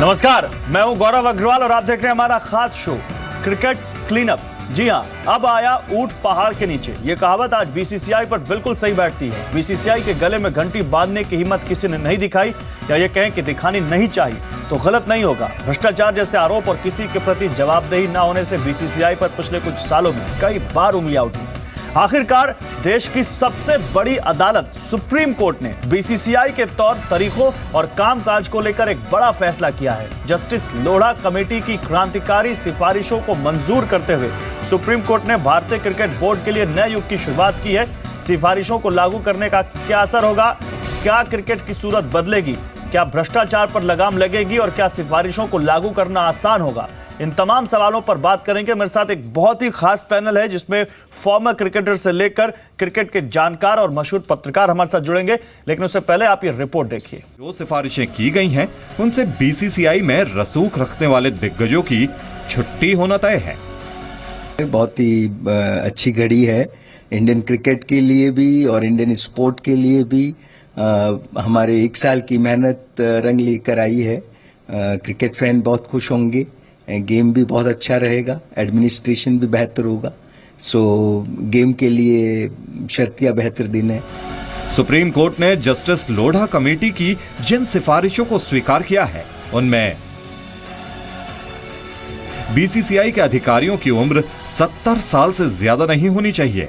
नमस्कार, मैं हूं गौरव अग्रवाल और आप देख रहे हैं हमारा खास शो क्रिकेट क्लीनअप। जी हां, अब आया ऊंट पहाड़ के नीचे। यह कहावत आज बीसीसीआई पर बिल्कुल सही बैठती है। बीसीसीआई के गले में घंटी बांधने की हिम्मत किसी ने नहीं दिखाई, या ये कहें कि दिखानी नहीं चाहिए तो गलत नहीं होगा। भ्रष्टाचार जैसे आरोप और किसी के प्रति जवाबदेही न होने से बीसीसीआई पर पिछले कुछ सालों में कई बार उंगलियां उठी। आखिरकार देश की सबसे बड़ी अदालत सुप्रीम कोर्ट ने बीसीसीआई के तौर तरीकों और कामकाज को लेकर एक बड़ा फैसला किया है। जस्टिस लोढ़ा कमेटी की क्रांतिकारी सिफारिशों को मंजूर करते हुए सुप्रीम कोर्ट ने भारतीय क्रिकेट बोर्ड के लिए नए युग की शुरुआत की है। सिफारिशों को लागू करने का क्या असर होगा, क्या क्रिकेट की सूरत बदलेगी, क्या भ्रष्टाचार पर लगाम लगेगी और क्या सिफारिशों को लागू करना आसान होगा, इन तमाम सवालों पर बात करेंगे। मेरे साथ एक बहुत ही खास पैनल है जिसमें फॉर्मर क्रिकेटर से लेकर क्रिकेट के जानकार और मशहूर पत्रकार हमारे साथ जुड़ेंगे, लेकिन उससे पहले आप ये रिपोर्ट देखिए। जो सिफारिशें की गई हैं उनसे बीसीसीआई में रसूख रखने वाले दिग्गजों की छुट्टी होना तय है। बहुत ही अच्छी घड़ी है इंडियन क्रिकेट के लिए भी और इंडियन स्पोर्ट के लिए भी। हमारे 1 साल की मेहनत रंग लेकर आई है। क्रिकेट फैन बहुत खुश होंगे, गेम भी बहुत अच्छा रहेगा, एडमिनिस्ट्रेशन भी बेहतर होगा। सो गेम के लिए शर्तिया बेहतर दिन है। सुप्रीम कोर्ट ने जस्टिस लोढ़ा कमेटी की जिन सिफारिशों को स्वीकार किया है उनमें बीसीसीआई के अधिकारियों की उम्र 70 साल से ज्यादा नहीं होनी चाहिए।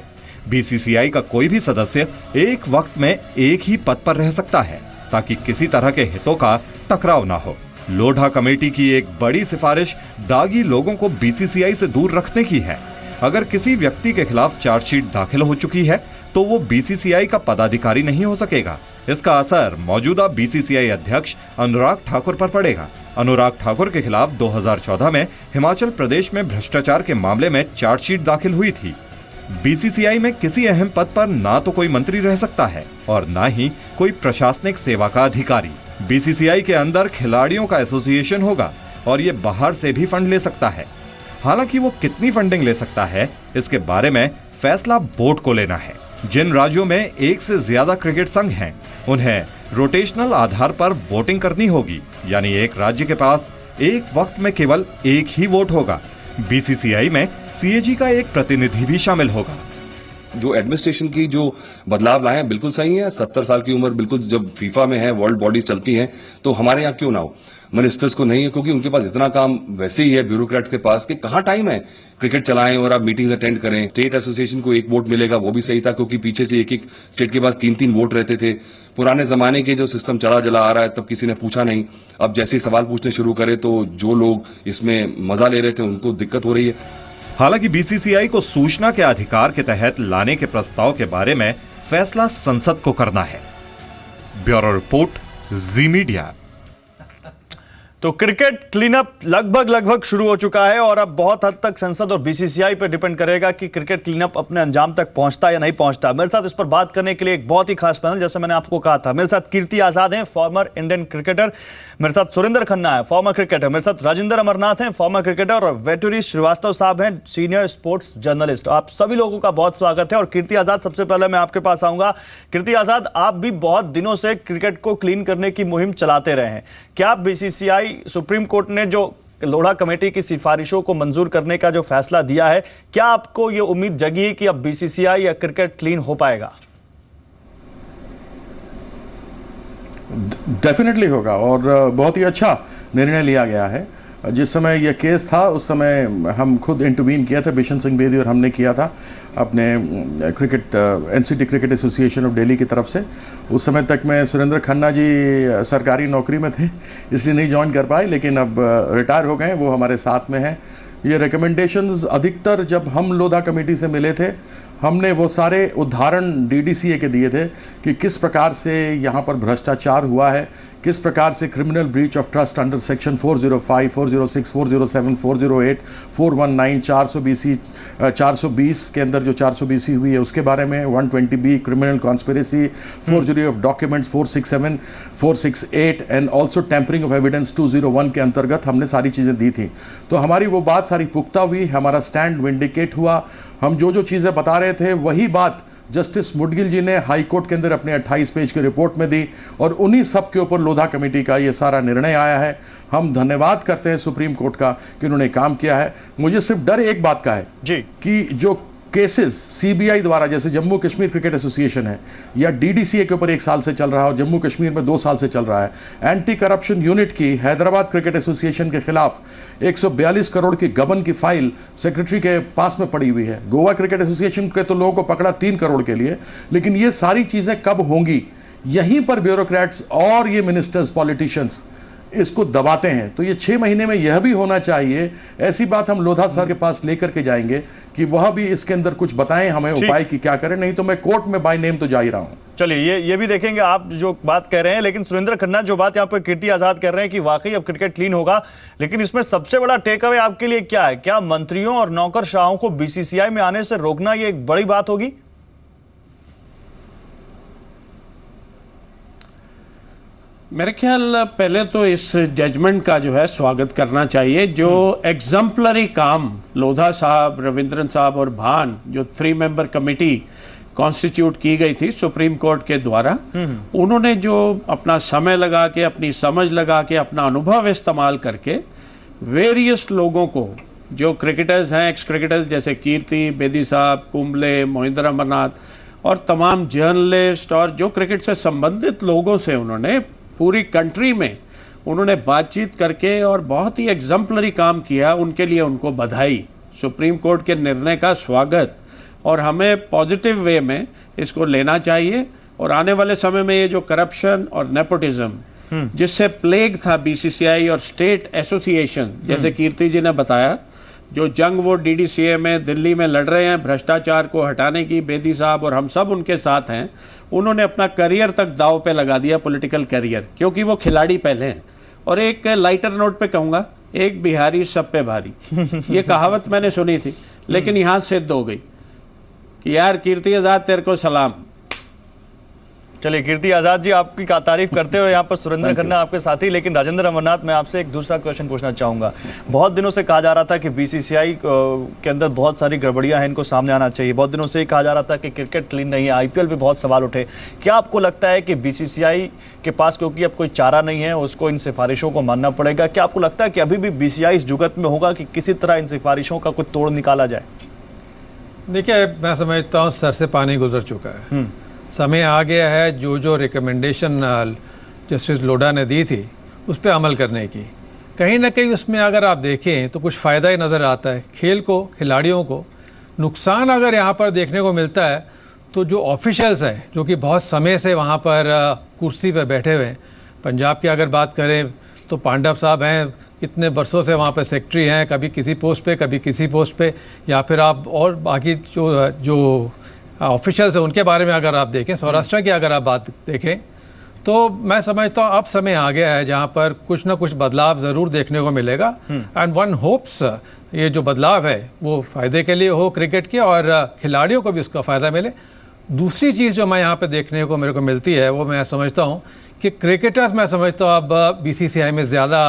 बीसीसीआई का कोई भी सदस्य एक वक्त में एक ही पद पर रह सकता है ताकि किसी तरह के हितों का टकराव ना हो। लोढ़ा कमेटी की एक बड़ी सिफारिश दागी लोगों को बीसीसीआई से दूर रखने की है। अगर किसी व्यक्ति के खिलाफ चार्जशीट दाखिल हो चुकी है तो वो बीसीसीआई का पदाधिकारी नहीं हो सकेगा। इसका असर मौजूदा बीसीसीआई अध्यक्ष अनुराग ठाकुर पर पड़ेगा। अनुराग ठाकुर के खिलाफ 2014 में हिमाचल प्रदेश में भ्रष्टाचार के मामले में चार्जशीट दाखिल हुई थी। बीसीसीआई में किसी अहम पद पर ना तो कोई मंत्री रह सकता है और ना ही कोई प्रशासनिक सेवा का अधिकारी। बीसीसीआई के अंदर खिलाड़ियों का एसोसिएशन होगा और ये बाहर से भी फंड ले सकता है। हालांकि वो कितनी फंडिंग ले सकता है इसके बारे में फैसला बोर्ड को लेना है। जिन राज्यों में एक से ज्यादा क्रिकेट संघ हैं, उन्हें रोटेशनल आधार पर वोटिंग करनी होगी, यानी एक राज्य के पास एक वक्त में केवल एक ही वोट होगा। बीसीसीआई में सीएजी का एक प्रतिनिधि भी शामिल होगा। जो एडमिनिस्ट्रेशन की जो बदलाव लाए हैं बिल्कुल सही है। 70 साल की उम्र बिल्कुल जब फीफा में है, वर्ल्ड बॉडीज चलती हैं, तो हमारे यहाँ क्यों ना हो। मिनिस्टर्स को नहीं है क्योंकि उनके पास इतना काम वैसे ही है ब्यूरोक्रेट्स के पास कि कहाँ टाइम है क्रिकेट चलाएं और आप मीटिंग्स अटेंड करें। स्टेट एसोसिएशन को एक वोट मिलेगा, वो भी सही था क्योंकि पीछे से एक स्टेट के पास 3-3 वोट रहते थे। पुराने जमाने के जो सिस्टम चला आ रहा है तब किसी ने पूछा नहीं। अब जैसे सवाल पूछने शुरू करे तो जो लोग इसमें मजा ले रहे थे उनको दिक्कत हो रही है। हालांकि बीसीसीआई को सूचना के अधिकार के तहत लाने के प्रस्ताव के बारे में फैसला संसद को करना है। ब्यूरो रिपोर्ट, जी मीडिया। तो क्रिकेट क्लीनअप लगभग शुरू हो चुका है और अब बहुत हद तक संसद और बीसीसीआई पर डिपेंड करेगा कि क्रिकेट क्लीनअप अपने अंजाम तक पहुंचता या नहीं पहुंचता। मेरे साथ इस पर बात करने के लिए एक बहुत ही खास पैनल, जैसे मैंने आपको कहा था, मेरे साथ कीर्ति आजाद हैं, फॉर्मर इंडियन क्रिकेटर। मेरे साथ सुरेंद्र खन्ना है, फॉर्मर क्रिकेटर। मेरे साथ राजेंद्र अमरनाथ हैं, फॉर्मर क्रिकेटर, और वेटरी श्रीवास्तव साहब हैं, सीनियर स्पोर्ट्स जर्नलिस्ट। आप सभी लोगों का बहुत स्वागत है। और कीर्ति आजाद, सबसे पहले मैं आपके पास आऊंगा। कीर्ति आजाद, आप भी बहुत दिनों से क्रिकेट को क्लीन करने की मुहिम चलाते रहे हैं। क्या बीसीसीआई, सुप्रीम कोर्ट ने जो लोढ़ा कमेटी की सिफारिशों को मंजूर करने का जो फैसला दिया है, क्या आपको ये उम्मीद जगी है कि अब बीसीसीआई या क्रिकेट क्लीन हो पाएगा? डेफिनेटली होगा और बहुत ही अच्छा निर्णय लिया गया है। जिस समय यह केस था उस समय हम खुद इंटरवीन किया था, बिशन सिंह बेदी और हमने किया था अपने cricket NCT cricket association of Delhi की तरफ से। उस समय तक मैं सुरेंद्र खन्ना जी सरकारी नौकरी में थे इसलिए नहीं ज्वाइन कर पाए, लेकिन अब रिटायर हो गए, वो हमारे साथ में हैं। ये रिकमेंडेशंस अधिकतर जब हम लोढ़ा कमेटी से मिले थे, हमने वो सारे उदाहरण डीडीसीए के दिए थे कि किस प्रकार से यहाँ पर भ्रष्टाचार हुआ है, किस प्रकार से criminal breach of trust under section 405, 406, 407, 408, 419, 420 के अंदर जो 420 हुई है उसके बारे में, 120B criminal conspiracy, forgery of documents 467, 468 and also tampering of evidence 201 के अंतर्गत हमने सारी चीज़ें दी थी। तो हमारी वो बात सारी पुख्ता हुई, हमारा स्टैंड विंडिकेट हुआ। हम जो चीज़ें बता रहे थे वही बात जस्टिस मुडगिल जी ने हाई कोर्ट के अंदर अपने 28 पेज की रिपोर्ट में दी और उन्हीं सब के ऊपर लोधा कमेटी का ये सारा निर्णय आया है। हम धन्यवाद करते हैं सुप्रीम कोर्ट का कि उन्होंने काम किया है। मुझे सिर्फ डर एक बात का है जी कि जो केसेस सीबीआई द्वारा, जैसे जम्मू कश्मीर क्रिकेट एसोसिएशन है या डीडीसीए के ऊपर 1 साल से चल रहा है और जम्मू कश्मीर में 2 साल से चल रहा है, एंटी करप्शन यूनिट की हैदराबाद क्रिकेट एसोसिएशन के खिलाफ 142 करोड़ की गबन की फाइल सेक्रेटरी के पास में पड़ी हुई है। गोवा क्रिकेट एसोसिएशन के तो लोगों को पकड़ा 3 करोड़ के लिए, लेकिन ये सारी चीजें कब होंगी? यहीं पर ब्यूरोक्रेट्स और ये मिनिस्टर्स, पॉलिटिशियंस इसको दबाते हैं। तो ये 6 महीने में यह भी होना चाहिए। ऐसी बात हम लोधा सर के पास लेकर के जाएंगे कि वह भी इसके अंदर कुछ बताएं हमें उपाय की क्या करें, नहीं तो मैं कोर्ट में बाय नेम तो जा ही रहा हूं। चलिए ये भी देखेंगे आप जो बात कह रहे हैं, लेकिन सुरेंद्र खन्ना जो बात यहाँ पर कीर्ति आजाद कर रहे हैं कि वाकई अब क्रिकेट क्लीन होगा, लेकिन इसमें सबसे बड़ा टेक अवे आपके लिए क्या है? क्या मंत्रियों और नौकरशाहों को बीसीसीआई में आने से रोकना ये एक बड़ी बात होगी? मेरे ख्याल पहले तो इस जजमेंट का जो है स्वागत करना चाहिए। जो एग्जाम्पलरी काम लोधा साहब, रविंद्रन साहब और भान, जो 3 मेंबर कमेटी कॉन्स्टिट्यूट की गई थी सुप्रीम कोर्ट के द्वारा, उन्होंने जो अपना समय लगा के, अपनी समझ लगा के, अपना अनुभव इस्तेमाल करके वेरियस लोगों को, जो क्रिकेटर्स हैं, एक्स क्रिकेटर्स जैसे कीर्ति बेदी साहब, कुंबले, मोहिंद्र अमरनाथ और तमाम जर्नलिस्ट और जो क्रिकेट से संबंधित लोगों से उन्होंने पूरी कंट्री में उन्होंने बातचीत करके और बहुत ही एग्जाम्पलरी काम किया। उनके लिए उनको बधाई। सुप्रीम कोर्ट के निर्णय का स्वागत, और हमें पॉजिटिव वे में इसको लेना चाहिए। और आने वाले समय में ये जो करप्शन और नेपोटिज्म जिससे प्लेग था बीसीसीआई और स्टेट एसोसिएशन, जैसे कीर्ति जी ने बताया, जो जंग वो डीडीसीए में दिल्ली में लड़ रहे हैं भ्रष्टाचार को हटाने की, बेदी साहब और हम सब उनके साथ हैं। उन्होंने अपना करियर तक दांव पे लगा दिया, पॉलिटिकल करियर, क्योंकि वो खिलाड़ी पहले हैं। और एक लाइटर नोट पे कहूँगा, एक बिहारी सब पे भारी ये कहावत मैंने सुनी थी, लेकिन यहाँ सिद्ध हो गई कि यार कीर्ति आजाद तेरे को सलाम। चलिए कीर्ति आजाद जी आपकी तारीफ करते हुए यहाँ पर सुरेंद्र खन्ना आपके साथी, लेकिन राजेंद्र अमरनाथ मैं आपसे एक दूसरा क्वेश्चन पूछना चाहूँगा। बहुत दिनों से कहा जा रहा था कि बीसीसीआई के अंदर बहुत सारी गड़बड़ियाँ हैं, इनको सामने आना चाहिए। बहुत दिनों से कहा जा रहा था कि क्रिकेट क्लीन नहीं है, आईपीएल पे बहुत सवाल उठे। क्या आपको लगता है कि बीसीसीआई के पास क्योंकि अब कोई चारा नहीं है, उसको इन सिफारिशों को मानना पड़ेगा? क्या आपको लगता है कि अभी भी बीसीसीआई इस जुगत में होगा कि किसी तरह इन सिफारिशों का कुछ तोड़ निकाला जाए? देखिए, मैं समझता हूँ सर से पानी गुजर चुका है। समय आ गया है जो रिकमेंडेशन जस्टिस लोढ़ा ने दी थी उस पर अमल करने की। कहीं ना कहीं उसमें अगर आप देखें तो कुछ फ़ायदा ही नज़र आता है खेल को, खिलाड़ियों को। नुकसान अगर यहाँ पर देखने को मिलता है तो जो ऑफिशियल्स हैं, जो कि बहुत समय से वहाँ पर कुर्सी पर बैठे हुए हैं। पंजाब की अगर बात करें तो पांडव साहब हैं, कितने बरसों से वहाँ पर सेक्रेटरी हैं, कभी किसी पोस्ट पे, कभी किसी पोस्ट पे। या फिर आप और बाकी जो ऑफिशियल्स हैं उनके बारे में अगर आप देखें, सौराष्ट्र की अगर आप बात देखें, तो मैं समझता हूँ अब समय आ गया है जहाँ पर कुछ ना कुछ बदलाव ज़रूर देखने को मिलेगा। एंड वन होप्स ये जो बदलाव है वो फ़ायदे के लिए हो क्रिकेट के, और खिलाड़ियों को भी उसका फ़ायदा मिले। दूसरी चीज़ जो मैं यहाँ पे देखने को मेरे को मिलती है वो मैं समझता हूँ कि क्रिकेटर्स, मैं समझता हूँ अब बीसीसीआई में ज़्यादा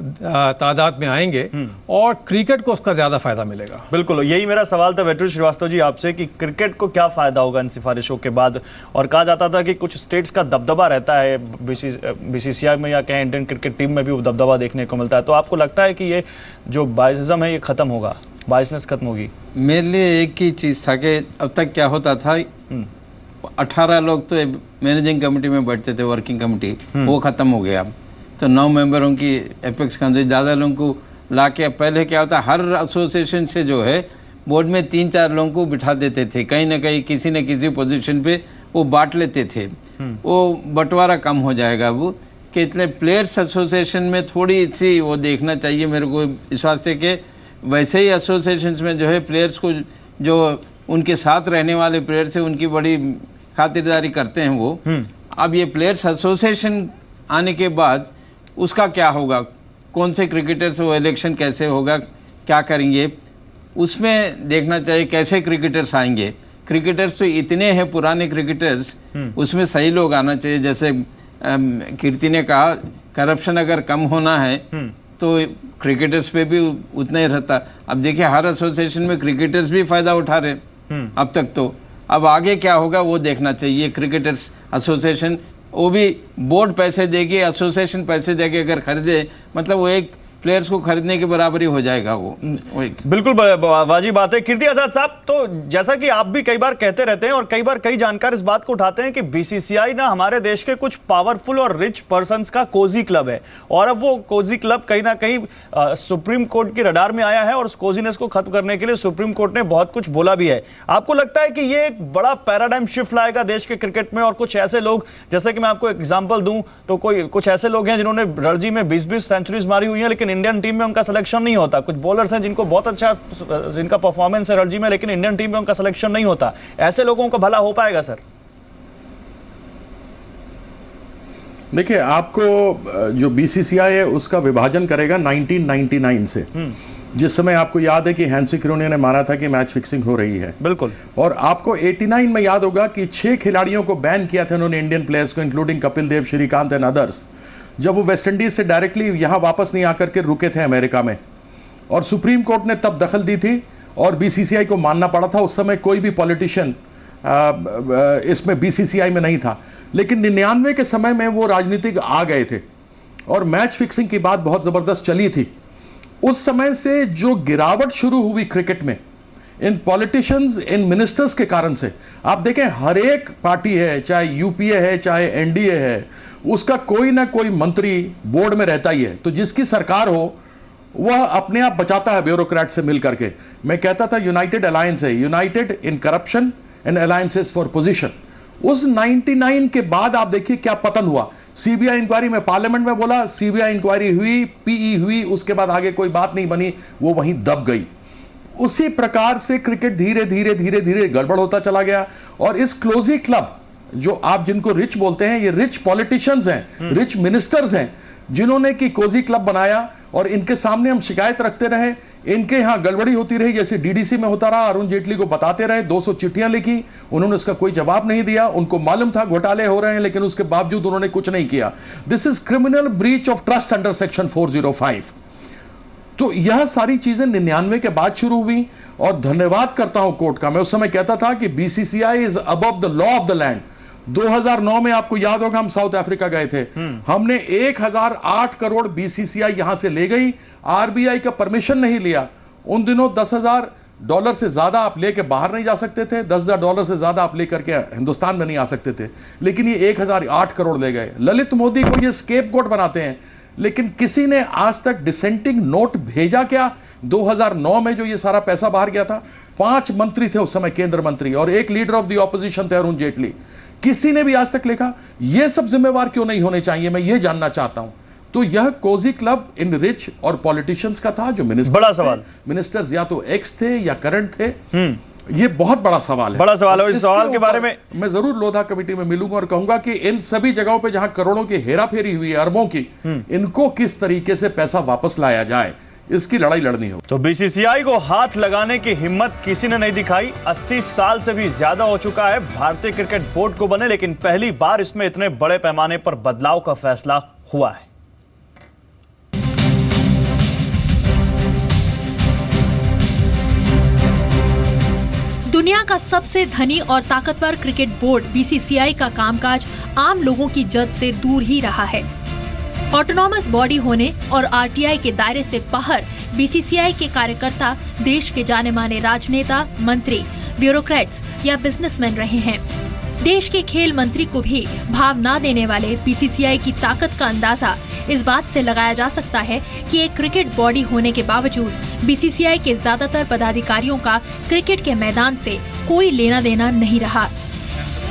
तादाद में आएंगे और क्रिकेट को उसका ज़्यादा फायदा मिलेगा। बिल्कुल, यही मेरा सवाल था वेटरी श्रीवास्तव जी आपसे कि क्रिकेट को क्या फ़ायदा होगा इन सिफारिशों के बाद। और कहा जाता था कि कुछ स्टेट्स का दबदबा रहता है बीसीसीआई में, या कहें इंडियन क्रिकेट टीम में भी वो दबदबा देखने को मिलता है। तो आपको लगता है कि ये जो बायसिज्म है ये ख़त्म होगा, बायसनेस खत्म होगी? मेरे लिए एक ही चीज़ था कि अब तक क्या होता था, 18 लोग तो मैनेजिंग कमेटी में बैठते थे, वर्किंग कमेटी, वो ख़त्म हो गया। तो 9 मेंबरों की एपेक्स काउंसिल, ज़्यादा लोगों को ला के, पहले क्या होता, हर एसोसिएशन से जो है बोर्ड में 3-4 लोगों को बिठा देते थे, कहीं ना कहीं किसी न किसी पोजीशन पे वो बांट लेते थे। वो बंटवारा कम हो जाएगा वो, कि इतने प्लेयर्स एसोसिएशन में थोड़ी सी वो देखना चाहिए मेरे को विश्वास है कि वैसे ही एसोसिएशंस में जो है प्लेयर्स को, जो उनके साथ रहने वाले प्लेयर्स हैं उनकी बड़ी खातिरदारी करते हैं वो। अब ये प्लेयर्स एसोसिएशन आने के बाद उसका क्या होगा, कौन से क्रिकेटर्स, वो इलेक्शन कैसे होगा, क्या करेंगे, उसमें देखना चाहिए कैसे क्रिकेटर्स आएंगे। क्रिकेटर्स तो इतने हैं पुराने क्रिकेटर्स, उसमें सही लोग आना चाहिए। जैसे कीर्ति ने कहा, करप्शन अगर कम होना है तो क्रिकेटर्स पे भी उतना ही रहता। अब देखिए हर एसोसिएशन में क्रिकेटर्स भी फ़ायदा उठा रहे अब तक। तो अब आगे क्या होगा वो देखना चाहिए। क्रिकेटर्स एसोसिएशन वो भी बोर्ड पैसे देगी, एसोसिएशन पैसे देगी, अगर खरीदे मतलब वो एक प्लेयर्स को खरीदने के बराबर ही हो जाएगा वो बिल्कुल वाजिब बात है। कीर्ति आजाद साहब, तो जैसा कि आप भी कई बार कहते रहते हैं और कई बार कई जानकार इस बात को उठाते हैं कि बीसीसीआई ना हमारे देश के कुछ पावरफुल और रिच पर्संस का कोजी क्लब है, और अब वो कोजी क्लब कहीं ना कहीं सुप्रीम कोर्ट की रडार में आया है और उस कोजीनेस को खत्म करने के लिए सुप्रीम कोर्ट ने बहुत कुछ बोला भी है। आपको लगता है कि ये एक बड़ा पैराडाइम शिफ्ट लाएगा देश के क्रिकेट में, और कुछ ऐसे लोग, जैसे कि मैं आपको एग्जाम्पल दूं तो कुछ ऐसे लोग हैं जिन्होंने रणजी में 20-20 सेंचुरीज मारी हुई है लेकिन इंडियन टीम में उनका सिलेक्शन नहीं होता, कुछ बॉलर्स हैं जिनको बहुत अच्छा जिनका परफॉर्मेंस है रणजी में लेकिन इंडियन टीम में उनका सिलेक्शन नहीं होता, ऐसे लोगों का भला हो पाएगा सर? देखिए, आपको जो बीसीसीआई है उसका विभाजन करेगा 1999 से, जिस समय आपको याद है कि हैंसी क्रोनिया ने माना था कि मैच फिक्सिंग हो रही है। बिल्कुल। और आपको 89 में याद होगा कि 6 खिलाड़ियों को बैन किया था उन्होंने, इंडियन प्लेयर्स को, including Kapil Dev, Srikanth and others, जब वो वेस्ट इंडीज से डायरेक्टली यहां वापस नहीं आकर के रुके थे अमेरिका में, और सुप्रीम कोर्ट ने तब दखल दी थी और बीसीसीआई को मानना पड़ा था। उस समय कोई भी पॉलिटिशियन इसमें बीसीसीआई में नहीं था, लेकिन 99 के समय में वो राजनीतिक आ गए थे और मैच फिक्सिंग की बात बहुत जबरदस्त चली थी। उस समय से जो गिरावट शुरू हुई क्रिकेट में इन पॉलिटिशियंस, इन मिनिस्टर्स के कारण से, आप देखें हर एक पार्टी है, चाहे यूपीए है चाहे एनडीए है, उसका कोई ना कोई मंत्री बोर्ड में रहता ही है, तो जिसकी सरकार हो वह अपने आप बचाता है ब्यूरोक्रेट से मिल करके। मैं कहता था यूनाइटेड अलायंस है, United in corruption and alliances for position. उस 99 के बाद आप देखिए क्या पतन हुआ। सीबीआई इंक्वायरी में पार्लियामेंट में बोला, सीबीआई इंक्वायरी हुई, पीई हुई, उसके बाद आगे कोई बात नहीं बनी, वो वहीं दब गई। उसी प्रकार से क्रिकेट धीरे धीरे धीरे धीरे गड़बड़ होता चला गया। और इस क्लोजी क्लब, जो आप जिनको रिच बोलते हैं, ये रिच पॉलिटिशियंस हैं, रिच मिनिस्टर्स हैं, जिन्होंने की कोजी क्लब बनाया और इनके सामने हम शिकायत रखते रहे, इनके यहां गड़बड़ी होती रही, जैसे डीडीसी में होता रहा, अरुण जेटली को बताते रहे, 200 चिट्ठियां लिखी, उन्होंने उसका कोई जवाब नहीं दिया, उनको मालूम था घोटाले हो रहे हैं लेकिन उसके बावजूद उन्होंने कुछ नहीं किया। This is criminal breach of trust under section 405। तो यह सारी चीजें 99 के बाद शुरू हुई और धन्यवाद करता हूं कोर्ट का। मैं उस समय कहता था कि BCCI is above the law of the land. 2009 में आपको याद होगा हम साउथ अफ्रीका गए थे, हमने 1008 करोड़ बीसीसीआई यहां से ले गई, आरबीआई का परमिशन नहीं लिया। उन दिनों $10,000 से ज्यादा आप लेके बाहर नहीं जा सकते थे, $10,000 से ज्यादा आप लेकर के हिंदुस्तान में नहीं आ सकते थे, लेकिन ये 1008 करोड़ ले गए। ललित मोदी को ये स्केपगोट बनाते हैं, लेकिन किसी ने आज तक डिसेंटिंग नोट भेजा क्या? 2009 में जो ये सारा पैसा बाहर गया था, 5 मंत्री थे उस समय केंद्र मंत्री और एक लीडर ऑफ द ऑपोजिशन थे अरुण जेटली, किसी ने भी आज तक लिखा? ये सब जिम्मेवार क्यों नहीं होने चाहिए, मैं ये जानना चाहता हूं। तो यह कोजी क्लब इन रिच और पॉलिटिशियंस का था, जो मिनिस्टर, बड़ा सवाल, मिनिस्टर्स या तो एक्स थे या करंट थे। ये बहुत बड़ा सवाल है, बड़ा सवाल है। इस सवाल के बारे में मैं जरूर लोधा कमेटी में मिलूंगा और कहूंगा कि इन सभी जगहों पे जहां करोड़ों की हेराफेरी हुई है, अरबों की, इनको किस तरीके से पैसा वापस लाया जाए, इसकी लड़ाई लड़नी हो। तो बीसीसीआई को हाथ लगाने की हिम्मत किसी ने नहीं दिखाई। 80 साल से भी ज्यादा हो चुका है भारतीय क्रिकेट बोर्ड को बने, लेकिन पहली बार इसमें इतने बड़े पैमाने पर बदलाव का फैसला हुआ है। दुनिया का सबसे धनी और ताकतवर क्रिकेट बोर्ड बीसीसीआई का कामकाज आम लोगों की जद से दूर ही रहा है। ऑटोनॉमस बॉडी होने और आरटीआई के दायरे से बाहर बीसीसीआई के कार्यकर्ता देश के जाने माने राजनेता, मंत्री, ब्यूरोक्रेट्स या बिजनेसमैन रहे हैं। देश के खेल मंत्री को भी भाव न देने वाले बीसीसीआई की ताकत का अंदाजा इस बात से लगाया जा सकता है कि एक क्रिकेट बॉडी होने के बावजूद बीसीसीआई के ज्यादातर पदाधिकारियों का क्रिकेट के मैदान से कोई लेना देना नहीं रहा।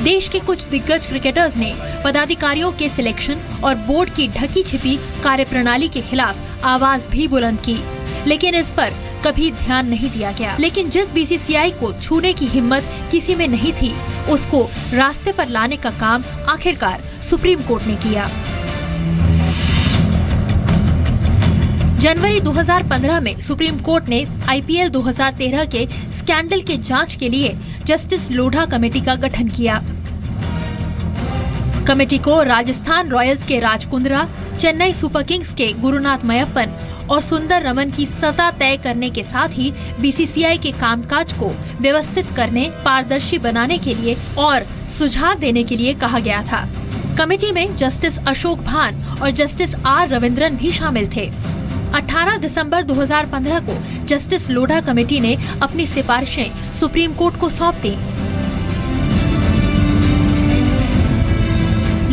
देश के कुछ दिग्गज क्रिकेटर्स ने पदाधिकारियों के सिलेक्शन और बोर्ड की ढकी छिपी कार्यप्रणाली के खिलाफ आवाज भी बुलंद की, लेकिन इस पर कभी ध्यान नहीं दिया गया। लेकिन जिस बीसीसीआई को छूने की हिम्मत किसी में नहीं थी, उसको रास्ते पर लाने का काम आखिरकार सुप्रीम कोर्ट ने किया। जनवरी 2015 में सुप्रीम कोर्ट ने आईपीएल 2013 के स्कैंडल के जांच के लिए जस्टिस लोढ़ा कमेटी का गठन किया। कमेटी को राजस्थान रॉयल्स के राज कुंद्रा, चेन्नई सुपर किंग्स के गुरुनाथ मयप्पन और सुंदर रमन की सजा तय करने के साथ ही बीसीसीआई के कामकाज को व्यवस्थित करने, पारदर्शी बनाने के लिए और सुझाव देने के लिए कहा गया था। कमेटी में जस्टिस अशोक भान और जस्टिस आर रविंद्रन भी शामिल थे। 18 दिसंबर 2015 को जस्टिस लोढ़ा कमेटी ने अपनी सिफारिशें सुप्रीम कोर्ट को सौंप दी।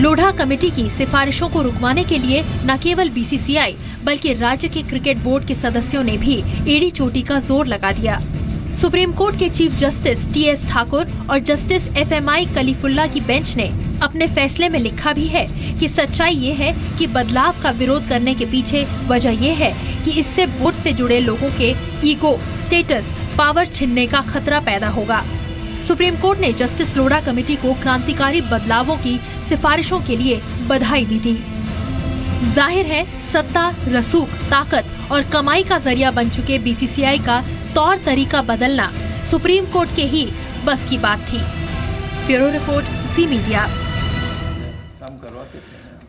लोढ़ा कमेटी की सिफारिशों को रुकवाने के लिए न केवल बीसीसीआई बल्कि राज्य के क्रिकेट बोर्ड के सदस्यों ने भी एड़ी चोटी का जोर लगा दिया। सुप्रीम कोर्ट के चीफ जस्टिस टीएस ठाकुर और जस्टिस एफएमआई कलीफुल्ला की बेंच ने अपने फैसले में लिखा भी है कि सच्चाई ये है कि बदलाव का विरोध करने के पीछे वजह यह है कि इससे बोर्ड से जुड़े लोगों के ईगो, स्टेटस, पावर छिनने का खतरा पैदा होगा। सुप्रीम कोर्ट ने जस्टिस लोढ़ा कमेटी को क्रांतिकारी बदलावों की सिफारिशों के लिए बधाई भी दी। जाहिर है सत्ता, रसूख, ताकत और कमाई का जरिया बन चुके बीसीसीआई का तौर तरीका बदलना सुप्रीम कोर्ट के ही बस की बात थी। ब्यूरो रिपोर्ट, जी मीडिया।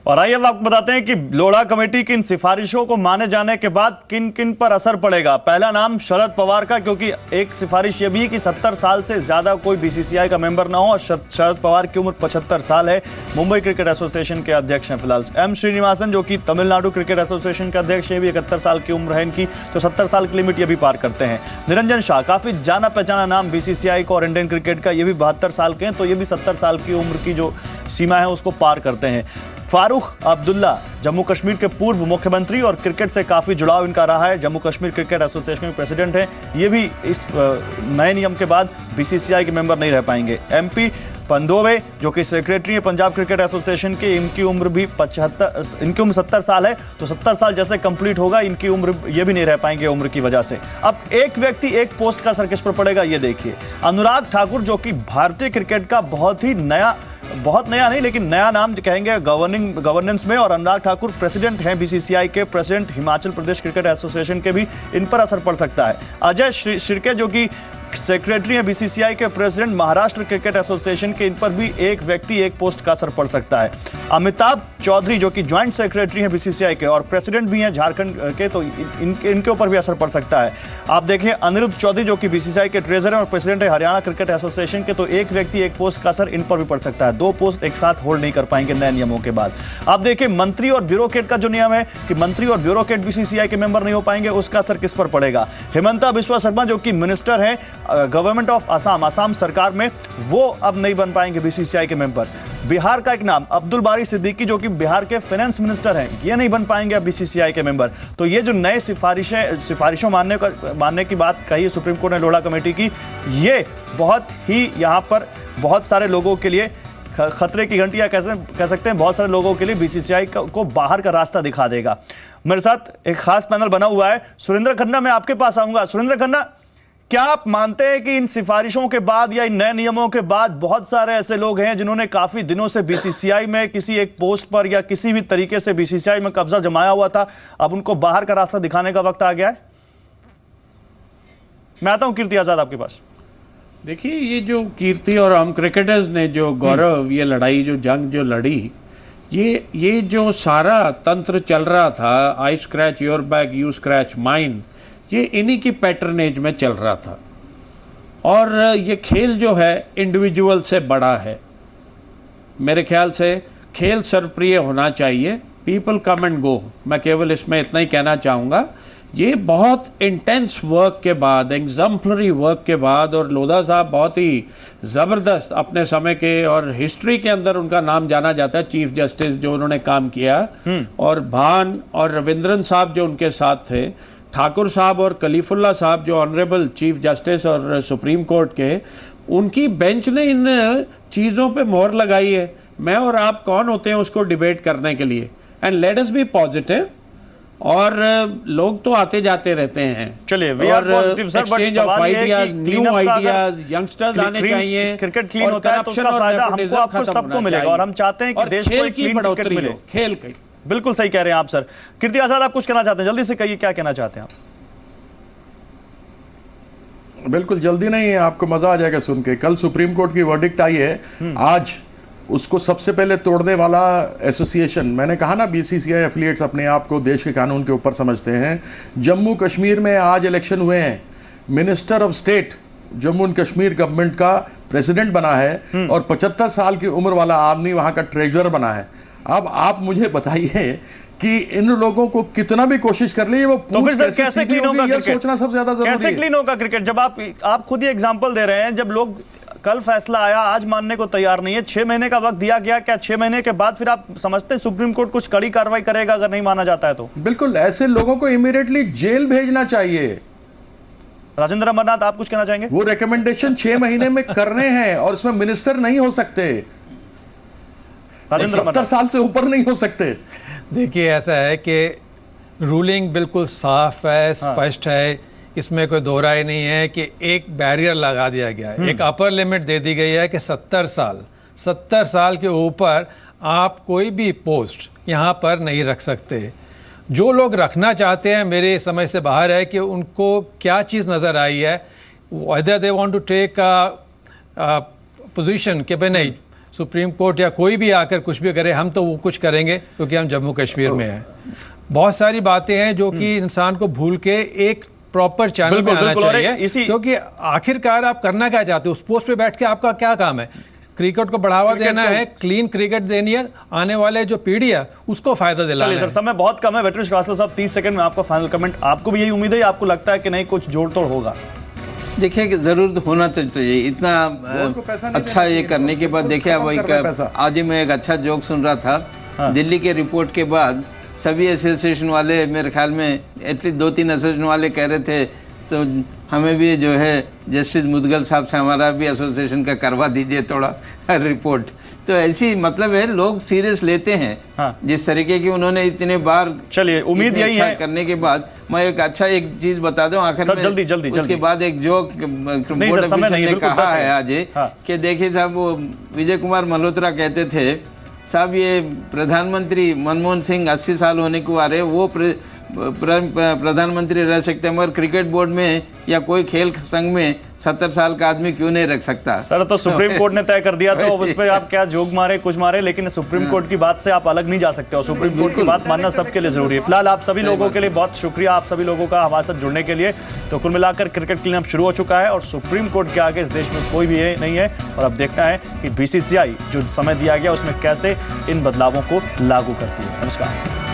और आइए अब आपको बताते हैं कि लोढ़ा कमेटी की इन सिफारिशों को माने जाने के बाद किन किन पर असर पड़ेगा। पहला नाम शरद पवार का, क्योंकि एक सिफारिश ये भी है कि 70 साल से ज्यादा कोई बीसीसीआई का मेंबर ना हो और शरद पवार की उम्र 75 साल है। मुंबई क्रिकेट एसोसिएशन के अध्यक्ष हैं फिलहाल। एम श्रीनिवासन जो कि तमिलनाडु क्रिकेट एसोसिएशन के अध्यक्ष है, भी 71 साल की उम्र है इनकी, तो 70 साल की लिमिट ये भी पार करते हैं। निरंजन शाह, काफी जाना पहचाना नाम बीसीसीआई का और इंडियन क्रिकेट का, ये भी 72 साल के हैं, तो ये भी 70 साल की उम्र की जो सीमा है उसको पार करते हैं। फारूक अब्दुल्ला, जम्मू कश्मीर के पूर्व मुख्यमंत्री और क्रिकेट से काफी जुड़ाव इनका रहा है, जम्मू कश्मीर क्रिकेट एसोसिएशन के प्रेसिडेंट हैं। ये भी इस नए नियम के बाद बीसीसीआई के मेंबर नहीं रह पाएंगे। एमपी पंदोवे जो कि सेक्रेटरी है पंजाब क्रिकेट एसोसिएशन के, इनकी उम्र भी 70 साल है, तो 70 साल जैसे कंप्लीट होगा इनकी उम्र ये भी नहीं रह पाएंगे उम्र की वजह से। अब एक व्यक्ति एक पोस्ट का असर किस पर पड़ेगा ये देखिए। अनुराग ठाकुर जो कि भारतीय क्रिकेट का बहुत नया नहीं लेकिन नया नाम कहेंगे गवर्नेंस में, और अनुराग ठाकुर प्रेसिडेंट हैं बीसीसीआई के, president Himachal Pradesh cricket association के, भी इन पर असर पड़ सकता है। अजय शिर्के जो कि सेक्रेटरी है बीसीसीआई के, प्रेसिडेंट महाराष्ट्र क्रिकेट एसोसिएशन के, इन पर भी एक व्यक्ति एक पोस्ट का असर पड़ सकता है। अमिताभ चौधरी जो कि ज्वाइंट सेक्रेटरी है बीसीसीआई के और प्रेसिडेंट भी हैं झारखंड के, तो इनके ऊपर भी असर पड़ सकता है। आप देखिए अनिरुद्ध चौधरी जो कि बीसीसीआई के ट्रेजरर और प्रेसिडेंट है हरियाणा क्रिकेट एसोसिएशन के, तो एक व्यक्ति एक पोस्ट का असर इन पर भी पड़ सकता है। 2 पोस्ट एक साथ होल्ड नहीं कर पाएंगे नए नियमों के बाद। आप देखिए मंत्री और ब्यूरोक्रेट का जो नियम है कि मंत्री और ब्यूरोक्रेट बीसीसीआई के मेंबर नहीं हो पाएंगे, उसका असर किस पर पड़ेगा। हिमंता बिस्वा शर्मा जो कि मिनिस्टर है गवर्नमेंट ऑफ असम सरकार में, वो अब नहीं बन पाएंगे बीसीसीआई के मेंबर। बिहार का एक नाम अब्दुल बारी सिद्दीकी जो कि बिहार के फाइनेंस मिनिस्टर हैं, ये नहीं बन पाएंगे अब बीसीसीआई के मेंबर। तो ये जो नए सिफारिशों मानने की बात कही है सुप्रीम कोर्ट ने लोढ़ा कमेटी की, ये बहुत ही यहाँ पर बहुत सारे लोगों के लिए खतरे की घंटी या कह सकते हैं बहुत सारे लोगों के लिए बीसीसीआई को बाहर का रास्ता दिखा देगा। मेरे साथ एक खास पैनल बना हुआ है। सुरेंद्र खन्ना, मैं आपके पास आऊंगा। सुरेंद्र खन्ना, क्या आप मानते हैं कि इन सिफारिशों के बाद या इन नए नियमों के बाद बहुत सारे ऐसे लोग हैं जिन्होंने काफी दिनों से बीसीसीआई में किसी एक पोस्ट पर या किसी भी तरीके से बीसीसीआई में कब्जा जमाया हुआ था, अब उनको बाहर का रास्ता दिखाने का वक्त आ गया है? मैं आता हूं कीर्ति आजाद आपके पास। देखिए, ये जो कीर्ति और हम क्रिकेटर्स ने जो गौरव ये लड़ाई जो जंग जो लड़ी, ये जो सारा तंत्र चल रहा था, आई scratch your back you scratch mine, ये इन्हीं की पैटर्नेज में चल रहा था। और ये खेल जो है इंडिविजुअल से बड़ा है। मेरे ख्याल से खेल सर्वप्रिय होना चाहिए, पीपल कम एंड गो। मैं केवल इसमें इतना ही कहना चाहूँगा, ये बहुत इंटेंस वर्क के बाद, एग्जाम्पलरी वर्क के बाद, और लोधा साहब बहुत ही ज़बरदस्त अपने समय के और हिस्ट्री के अंदर उनका नाम जाना जाता है, चीफ जस्टिस जो उन्होंने काम किया, और भान और रविंद्रन साहब जो उनके साथ थे, ठाकुर साहब और कलीफुल्ला साहब जो ऑनरेबल चीफ जस्टिस और सुप्रीम कोर्ट के, उनकी बेंच ने इन चीज़ों पे मोहर लगाई है। मैं और आप कौन होते हैं उसको डिबेट करने के लिए? And let us be positive. और लोग तो आते जाते रहते हैं। चलिए, we are positive sir, but सवाल ये है कि न्यू आइडियाज, यंगस्टर्स आने चाहिए। क्रिकेट क्लीन होता है तो उसका फायदा हमको आपको सबको मिलेगा, और हम चाहते हैं कि देश को एक क्लीन क्रिकेट मिले। खेल की बिल्कुल सही कह रहे हैं आप सर। कीर्ति आजाद, आप कुछ कहना चाहते हैं? जल्दी से कहिए, क्या कहना चाहते हैं आप? बिल्कुल जल्दी नहीं है, आपको मजा आ जाएगा सुन के। कल सुप्रीम कोर्ट की वर्डिक्ट आई है, आज उसको सबसे पहले तोड़ने वाला एसोसिएशन, मैंने कहा ना बीसीसीआई एफिलिएट्स अपने आप को देश के कानून के ऊपर समझते हैं। जम्मू कश्मीर में आज इलेक्शन हुए हैं, minister of state Jammu and Kashmir government का प्रेसिडेंट बना है और 75 साल की उम्र वाला आदमी वहां का ट्रेजरर बना है। अब आप मुझे बताइए कि इन लोगों को कितना भी कोशिश कर लीजिए वो तो फिर सर कैसे क्लीन होगा ये क्रिकेट? सोचना सबसे ज्यादा जरूरी कैसे है। क्लीन होगा क्रिकेट? जब आप खुद ही एग्जांपल दे रहे हैं, जब लोग कल फैसला आया आज मानने को तैयार नहीं है, 6 महीने का वक्त दिया गया, क्या 6 महीने के बाद फिर आप समझते हैं सुप्रीम कोर्ट कुछ कड़ी कार्रवाई करेगा अगर नहीं माना जाता है तो? बिल्कुल, ऐसे लोगों को इमीडिएटली जेल भेजना चाहिए। राजेंद्र अमरनाथ, आप कुछ कहना चाहेंगे? वो रिकमेंडेशन 6 महीने में करने हैं और इसमें मिनिस्टर नहीं हो सकते, 70 साल से ऊपर नहीं हो सकते। देखिए ऐसा है कि रूलिंग बिल्कुल साफ है, स्पष्ट है, इसमें कोई दो राय नहीं है कि एक बैरियर लगा दिया गया है, एक अपर लिमिट दे दी गई है कि 70 साल के ऊपर आप कोई भी पोस्ट यहाँ पर नहीं रख सकते। जो लोग रखना चाहते हैं मेरे समझ से बाहर है कि उनको क्या चीज़ नज़र आई है, whether they want to take a position कि भाई नहीं सुप्रीम कोर्ट या कोई भी आकर कुछ भी करे, हम तो वो कुछ करेंगे क्योंकि हम जम्मू कश्मीर में हैं। बहुत सारी बातें हैं जो कि इंसान को भूल के एक प्रॉपर चैनल पे आना चाहिए, क्योंकि आखिरकार आप करना क्या चाहते हो? उस पोस्ट पे बैठ के आपका क्या काम है? क्रिकेट को बढ़ावा देना है, क्लीन क्रिकेट देनी है, आने वाले जो पीढ़ी है उसको फायदा दिलाना है। सर समय बहुत कम है, वेटरन श्रीवास्तव साहब 30 सेकंड में आपका फाइनल कमेंट। आपको भी यही उम्मीद है, आपको लगता है कि नहीं कुछ जोड़ तोड़ होगा? देखिए कि जरूर होना चाहिए, इतना अच्छा ये करने के बाद देखिए अब आज ही मैं एक अच्छा जोक सुन रहा था। दिल्ली के रिपोर्ट के बाद सभी एसोसिएशन वाले, मेरे ख्याल में एटलीस्ट 2-3 एसोसिएशन वाले कह रहे थे तो हमें भी जो है जस्टिस मुदगल साहब से हमारा भी एसोसिएशन का करवा दीजिए थोड़ा रिपोर्ट। तो ऐसी मतलब है लोग सीरियस लेते हैं। जिस तरीके की उन्होंने इतने बार, चलिए उम्मीद यही है करने के बाद मैं एक चीज बता दूं आखिर में, जल्दी उसके बाद एक जोक बोर्ड ऑफिसर ने कहा है आज कि देखिए साहब, वो विजय कुमार मल्होत्रा कहते थे साहब ये प्रधानमंत्री मनमोहन सिंह 80 साल होने को आ रहे, वो प्रधानमंत्री रह सकते हैं मगर क्रिकेट बोर्ड में या कोई खेल संघ में 70 साल का आदमी क्यों नहीं रख सकता? सर तो सुप्रीम कोर्ट ने तय कर दिया, तो उस पर आप क्या जोक मारे कुछ मारे, लेकिन सुप्रीम कोर्ट की बात से आप अलग नहीं जा सकते और सुप्रीम कोर्ट की बात मानना सबके लिए जरूरी है। फिलहाल आप सभी लोगों के लिए बहुत शुक्रिया, आप सभी लोगों का हमारे साथ जुड़ने के लिए। तो कुल मिलाकर क्रिकेट क्लीनअप शुरू हो चुका है और सुप्रीम कोर्ट के आगे इस देश में कोई भी नहीं है और अब देखना है कि बीसीसीआई जो समय दिया गया उसमें कैसे इन बदलावों को लागू करती है। नमस्कार।